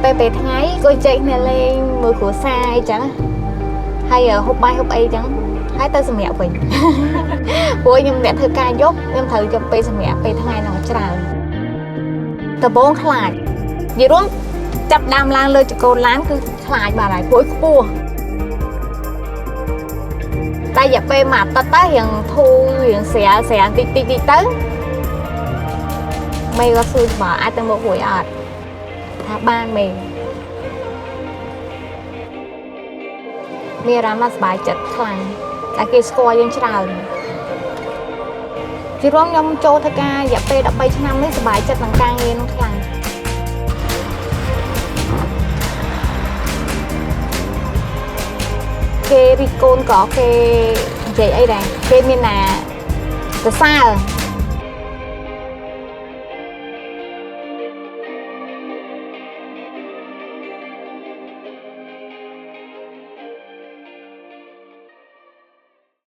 ពេលថ្ងៃក៏ចេកគ្នាលេងមើលគ្រួសារអីចឹងហើយហូបបាយហូបអីចឹងហើយទៅសម្រាប់វិញព្រោះខ្ញុំអ្នកធ្វើការយប់ខ្ញុំត្រូវយកពេលសម្រាប់ពេលថ្ងៃហ្នឹងច្រើនដំបងខ្លាចនិយាយរួមចាប់ដើមឡើងលើចង្កូតឡានគឺខ្លាចបាទហើយព្រោះខ្ពស់តែរយៈពេលមួយអាទិត្យទៅរៀងធូររៀងស្រាលតិចទៅមេក៏សួរបើអាចទៅមករួយអត់ថាបានមេមានអារម្មណ៍សប្បាយចិត្តខ្លាំងតែគេស្គាល់យើងច្រើនជារួមខ្ញុំចូលធ្វើការរយៈពេល13ឆ្នាំនេះសប្បាយចិត្តនឹងការងារនឹងខ្លាំងគេរីកូនក៏គេនិយាយអីដែរគេមានណាសរសើរ